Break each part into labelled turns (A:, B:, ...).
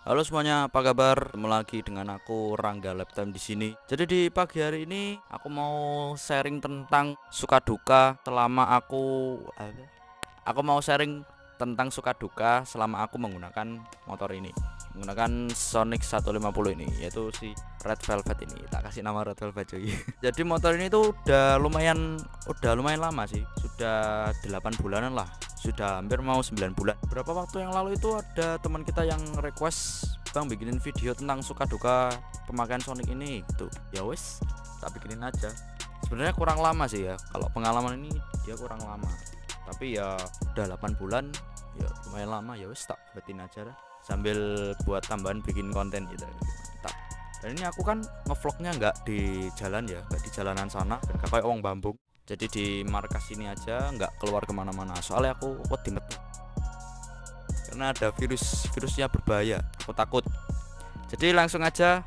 A: Halo semuanya, apa kabar? Ketemu lagi dengan aku Rangga Laptime di sini. Jadi di pagi hari ini aku mau sharing tentang suka duka selama aku mau sharing tentang suka duka selama aku menggunakan motor ini. Menggunakan Sonic 150 ini, yaitu si Red Velvet ini. Tak kasih nama Red Velvet cuy. Jadi motor ini tuh udah lumayan lama sih. Sudah 8 bulanan lah. Sudah hampir mau 9 bulan. Berapa waktu yang lalu itu ada teman kita yang request, "Bang, bikinin video tentang suka duka pemakaian Sonic ini." Gitu. Ya wes, tak bikinin aja. Sebenarnya kurang lama sih ya. Kalau pengalaman ini dia kurang lama. Tapi ya udah 8 bulan, ya lumayan lama, ya wes tak buatin aja lah. Sambil buat tambahan bikin konten gitu. Mantap. Dan ini aku kan ngevlognya nggak di jalan ya, nggak di jalanan sana, dan gak kayak wong Bambung. Jadi di markas ini aja, nggak keluar kemana-mana. Soalnya aku wedi metu karena ada virusnya berbahaya, aku takut. Jadi langsung aja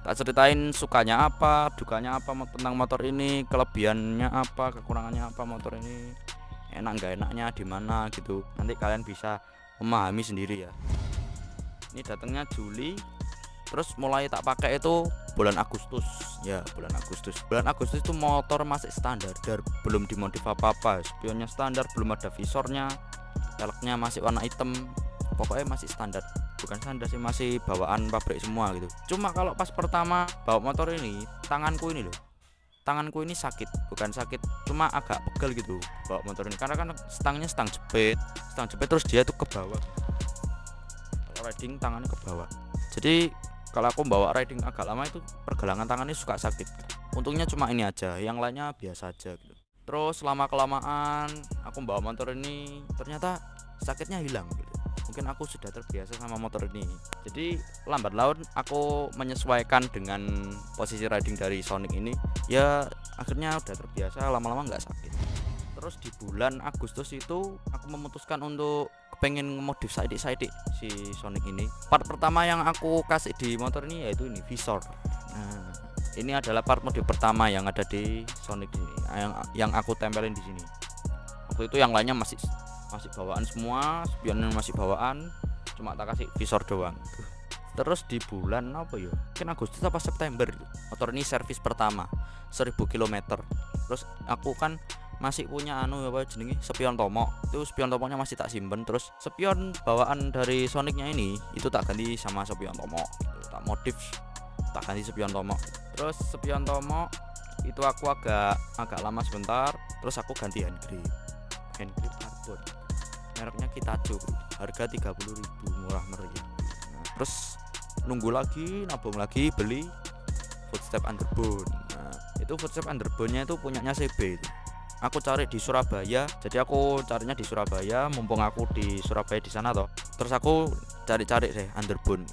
A: tak ceritain sukanya apa, dukanya apa tentang motor ini, kelebihannya apa, kekurangannya apa motor ini, enak nggak enaknya di mana gitu. Nanti kalian bisa memahami sendiri ya. Ini datangnya Juli, terus mulai tak pakai itu bulan Agustus. Ya, bulan Agustus itu motor masih standar, belum dimodif apa-apa. Spionnya standar, belum ada visornya, velgnya masih warna hitam, pokoknya masih standar. Bukan standar sih, masih bawaan pabrik semua gitu. Cuma kalau pas pertama bawa motor ini, tanganku ini sakit, bukan sakit, cuma agak pegel gitu bawa motor ini, karena kan stangnya stang jepit terus dia tuh ke bawah. Kalau riding tangannya ke bawah, jadi kalau aku bawa riding agak lama itu pergelangan tangannya suka sakit. Untungnya cuma ini aja, yang lainnya biasa aja gitu. Terus lama kelamaan aku bawa motor ini ternyata sakitnya hilang gitu. Mungkin aku sudah terbiasa sama motor ini. Jadi lambat laun aku menyesuaikan dengan posisi riding dari Sonic ini. Ya akhirnya udah terbiasa, lama-lama nggak sakit. Terus di bulan Agustus itu aku memutuskan untuk pengen ngemodif side si Sonic ini. Part pertama yang aku kasih di motor ini yaitu ini visor. Nah, ini adalah part modif pertama yang ada di Sonic ini, yang aku tempelin di sini. Waktu itu yang lainnya masih bawaan semua, spionnya masih bawaan, cuma tak kasih visor doang. Terus di bulan apa ya? Mungkin Agustus apa September itu. Motor ini servis pertama 1000 km. Terus aku kan masih punya apa jenenge spion tomok. Itu spion tomoknya masih tak simpen. Terus spion bawaan dari Sonicnya ini itu tak ganti sama spion tomok. Tak modif, tak ganti spion tomok. Terus spion tomok itu aku agak lama sebentar. Terus aku ganti hand grip karbon. Mereknya Kitajo. Harga 30.000, murah meriah. Nah, terus nunggu lagi, nabung lagi, beli footstep underbone. Nah, itu footstep underbone-nya itu punyanya CB itu. Aku cari di Surabaya, jadi aku carinya di Surabaya, mumpung aku di Surabaya di sana toh. Terus aku cari-cari deh underbone,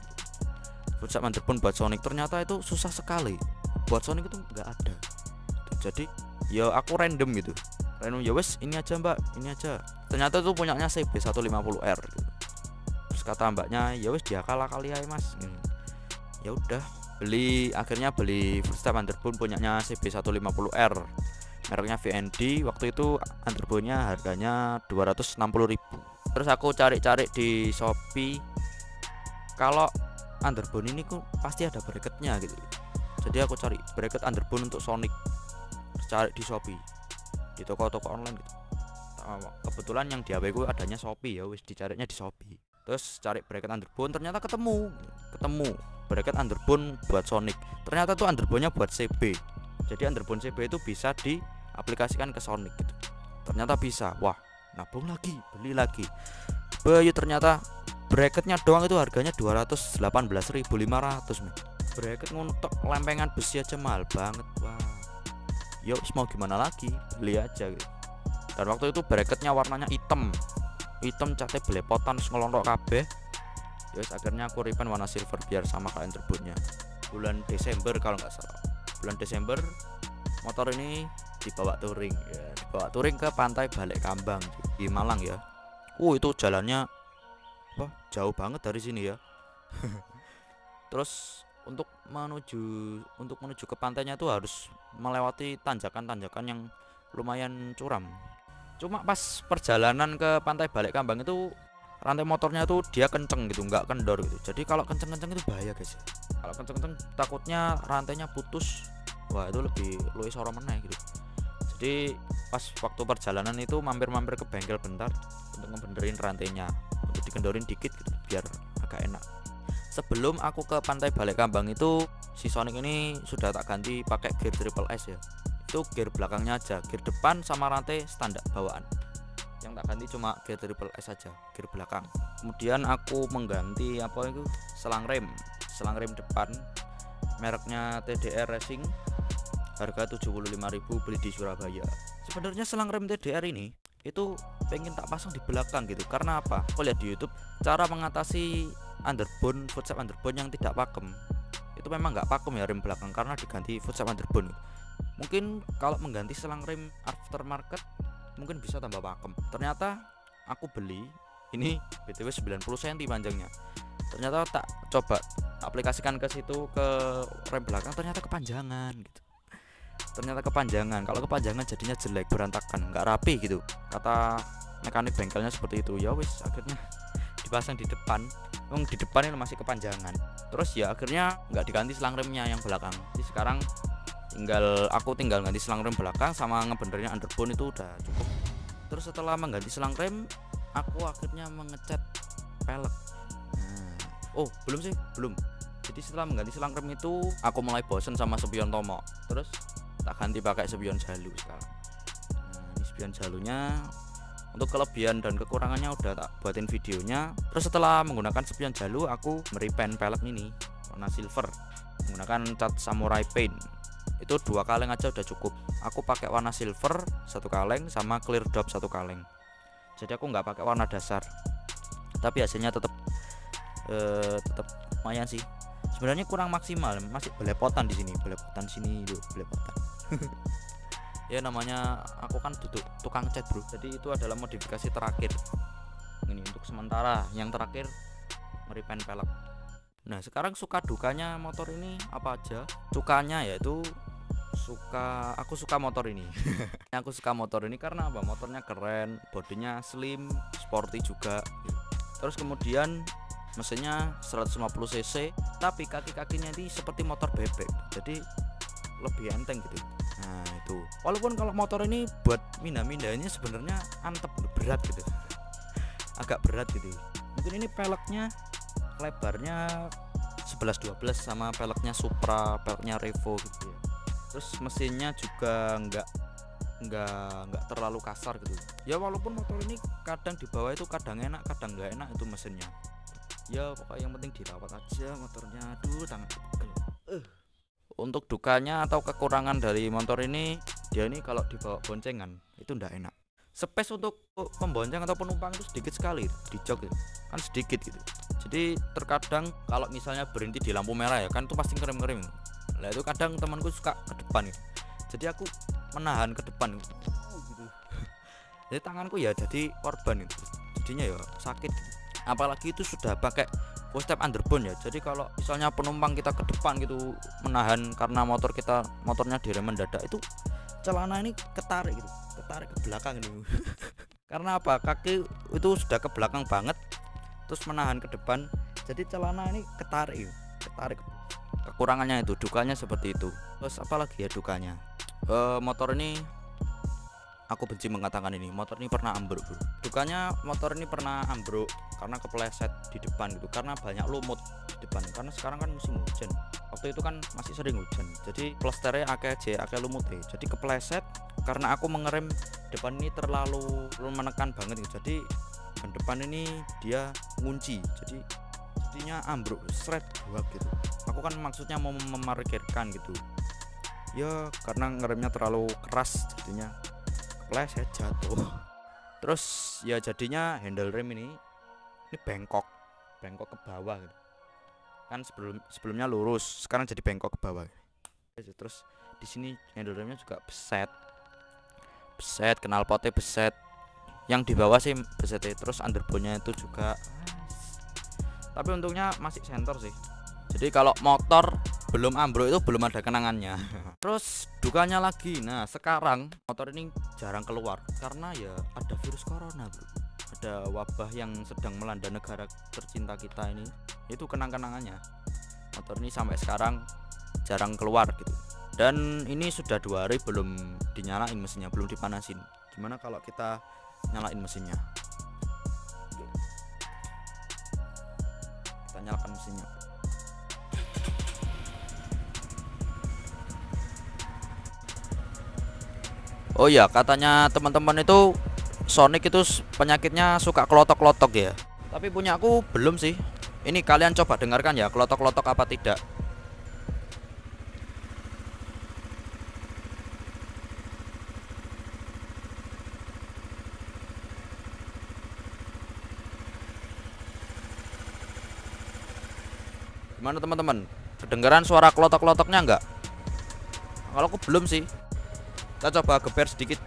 A: footstep underbone buat Sonic. Ternyata itu susah sekali, buat Sonic itu nggak ada. Jadi ya aku random gitu, ya wes ini aja mbak, ini aja. Ternyata itu punyanya CB 150R gitu. Terus kata mbaknya, ya wes dia kalah kali ya mas. Ya udah, akhirnya beli footstep underbone punyanya CB 150R, mereknya VND. Waktu itu underbone-nya harganya 260.000. Terus aku cari-cari di Shopee, kalau underbone ini kok pasti ada bracketnya gitu. Jadi aku cari bracket underbone untuk Sonic, cari di Shopee, di toko-toko online gitu. Kebetulan yang di HP ku adanya Shopee, ya wis dicarinya di Shopee. Terus cari bracket underbone, ternyata ketemu bracket underbone buat Sonic. Ternyata tuh underbone-nya buat CB. Jadi underbone CB itu bisa diaplikasikan ke Sonic gitu. Ternyata bisa. Wah, nabung lagi, beli lagi. Bayu, ternyata bracketnya doang itu harganya 218.500 men. Bracket nguntuk lempengan besi aja mahal banget. Wah, yuk mau gimana lagi, beli aja gitu. Dan waktu itu bracketnya warnanya hitam catnya belepotan, ngelontok kabeh. Yes, akhirnya aku repaint warna silver biar sama kayak underbone-nya. Bulan Desember kalau nggak salah, bulan Desember motor ini dibawa touring ke pantai Balik Kambang di Malang ya. Itu jalannya jauh banget dari sini ya. Terus untuk menuju ke pantainya tuh harus melewati tanjakan-tanjakan yang lumayan curam. Cuma pas perjalanan ke pantai Balik Kambang itu rantai motornya tuh dia kenceng gitu, nggak kendor gitu. Jadi kalau kenceng-kenceng itu bahaya guys. Kalau kenceng-kenceng takutnya rantainya putus. Wah itu lebih luwih soro meneh gitu. Jadi pas waktu perjalanan itu mampir-mampir ke bengkel bentar untuk ngebenerin rantainya, untuk dikendorin dikit gitu biar agak enak. Sebelum aku ke pantai Balekambang itu, si Sonic ini sudah tak ganti pakai gear triple S ya. Itu gear belakangnya aja, gear depan sama rantai standar bawaan. Yang tak ganti cuma gear triple S saja, gear belakang. Kemudian aku mengganti apa itu, selang rem depan mereknya TDR Racing, harga 75.000, beli di Surabaya. Sebenarnya selang rem TDR ini itu pengen tak pasang di belakang gitu, karena apa? Aku lihat di YouTube cara mengatasi underbone, footstep underbone yang tidak pakem. Itu memang nggak pakem ya rem belakang karena diganti footstep underbone. Mungkin kalau mengganti selang rem aftermarket mungkin bisa tambah pakem. Ternyata aku beli ini BTW 90 cm panjangnya. Ternyata tak coba aplikasikan ke situ, ke rem belakang, ternyata kepanjangan gitu. Ternyata kepanjangan. Kalau kepanjangan jadinya jelek, berantakan, nggak rapi gitu. Kata mekanik bengkelnya seperti itu. Ya wis, akhirnya dipasang di depan. Di depan ini masih kepanjangan. Terus ya akhirnya nggak diganti selang remnya yang belakang. Jadi sekarang aku tinggal ganti selang rem belakang sama ngebenerin underbone itu udah cukup. Terus setelah mengganti selang rem, aku akhirnya mengecat pelek. Belum. Jadi setelah mengganti selang rem itu, aku mulai bosen sama spion Tomo. Terus tak ganti pakai spion Jalu sekarang. Ini spion Jalunya. Untuk kelebihan dan kekurangannya udah tak buatin videonya. Terus setelah menggunakan spion Jalu, aku merepaint pelek ini warna silver menggunakan cat samurai paint. Itu 2 kaleng aja udah cukup. Aku pakai warna silver 1 kaleng sama clear dop 1 kaleng. Jadi aku nggak pakai warna dasar. Tapi hasilnya tetap lumayan sih. Sebenarnya kurang maksimal, masih belepotan di sini, belepotan loh, belepotan. Ya namanya aku kan duduk tukang cat bro. Jadi itu adalah modifikasi terakhir. Ini untuk sementara, yang terakhir merepaint pelek. Nah sekarang suka dukanya motor ini apa aja? Sukanya yaitu aku suka motor ini. Aku suka motor ini karena apa? Motornya keren, bodinya slim, sporty juga. Terus kemudian mesinnya 150 cc, tapi kaki-kakinya ini seperti motor bebek, jadi lebih enteng gitu. Nah itu, walaupun kalau motor ini buat mindah-mindahnya sebenarnya antep, berat gitu, agak berat gitu. Mungkin ini peleknya lebarnya 11-12 sama peleknya Supra, peleknya Revo gitu ya. Terus mesinnya juga nggak terlalu kasar gitu ya, walaupun motor ini kadang di bawah itu kadang enak kadang nggak enak itu mesinnya. Ya pokoknya yang penting dirawat aja motornya. Aduh tangan pegel. Untuk dukanya atau kekurangan dari motor ini, dia ini kalau dibawa boncengan itu ndak enak. Space untuk pembonceng atau penumpang itu sedikit sekali di jok gitu. Kan sedikit gitu. Jadi terkadang kalau misalnya berhenti di lampu merah ya kan itu pasti ngerem-ngerem. Lah itu kadang temanku suka ke depan gitu. Jadi aku menahan ke depan gitu. Jadi tanganku ya jadi korban gitu. Jadinya ya sakit gitu. Apalagi itu sudah pakai footstep underbone ya. Jadi kalau misalnya penumpang kita ke depan gitu menahan karena motornya direm mendadak, itu celana ini ketarik gitu, ketarik ke belakang gitu. Karena apa? Kaki itu sudah ke belakang banget terus menahan ke depan. Jadi celana ini ketarik. Kekurangannya itu, dukanya seperti itu. Terus apalagi ya dukanya? Motor ini aku benci mengatakan ini, motor ini pernah ambruk bro. Dukanya motor ini pernah ambruk karena kepleset di depan gitu, karena banyak lumut di depan. Karena sekarang kan musim hujan, waktu itu kan masih sering hujan, jadi plesternya akeh lumut ya. Jadi kepleset karena aku mengerem depan ini terlalu menekan banget gitu. Jadi ban depan ini dia ngunci, jadinya ambruk, seret buat gitu. Aku kan maksudnya mau memarkirkan gitu ya, karena ngeremnya terlalu keras jadinya kepleset jatuh. Terus ya jadinya handle rem ini bengkok ke bawah gitu. Kan sebelumnya lurus, sekarang jadi bengkok ke bawah. Terus di sini handle remnya juga beset, knalpotnya beset. Yang di bawah sih beset, terus underbone-nya itu juga. Tapi untungnya masih senter sih. Jadi kalau motor belum ambruk itu belum ada kenangannya. Terus dukanya lagi, nah sekarang motor ini jarang keluar karena ya ada virus corona bro. Ada ada wabah yang sedang melanda negara tercinta kita ini, itu kenang-kenangannya. Motor ini sampai sekarang jarang keluar gitu. Dan ini sudah 2 hari belum dinyalain mesinnya, belum dipanasin. Gimana kalau kita nyalain mesinnya? Kita nyalakan mesinnya. Oh ya, katanya teman-teman itu Sonic itu penyakitnya suka kelotok-kelotok ya. Tapi punya aku belum sih. Ini kalian coba dengarkan ya, kelotok-kelotok apa tidak. Gimana teman-teman? Kedengaran suara kelotok-kelotoknya enggak? Kalau aku belum sih. Kita coba geber sedikit.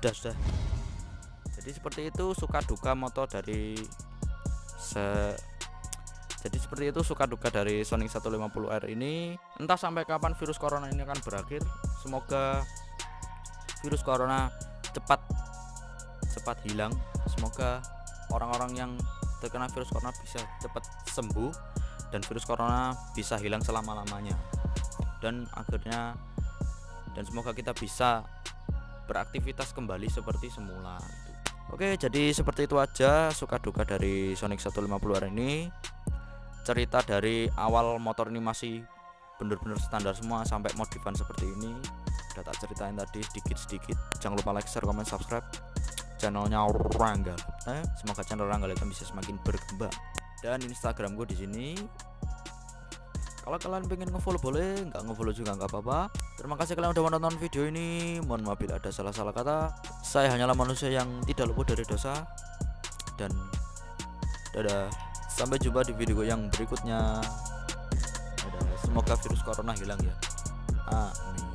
A: Sudah. Jadi seperti itu suka duka motor dari Jadi seperti itu suka duka dari Sonic 150R ini. Entah sampai kapan virus corona ini akan berakhir. Semoga virus corona cepat hilang. Semoga orang-orang yang terkena virus corona bisa cepat sembuh dan virus corona bisa hilang selama-lamanya. Dan semoga kita bisa beraktivitas kembali seperti semula gitu. Oke, jadi seperti itu aja suka duka dari Sonic 150R ini. Cerita dari awal motor ini masih bener-bener standar semua sampai modifan seperti ini. Udah tak ceritain tadi sedikit-sedikit. Jangan lupa like, share, komen, subscribe channelnya Rangga. Semoga channel Rangga bisa semakin berkembang. Dan Instagram gue di sini. Kalau kalian pengen ngefollow boleh, nggak ngefollow juga nggak apa-apa. Terima kasih kalian udah menonton video ini. Mohon maaf bila ada salah-salah kata. Saya hanyalah manusia yang tidak luput dari dosa. Dan dadah. Sampai jumpa di video yang berikutnya. Dadah. Semoga virus corona hilang ya. Amin.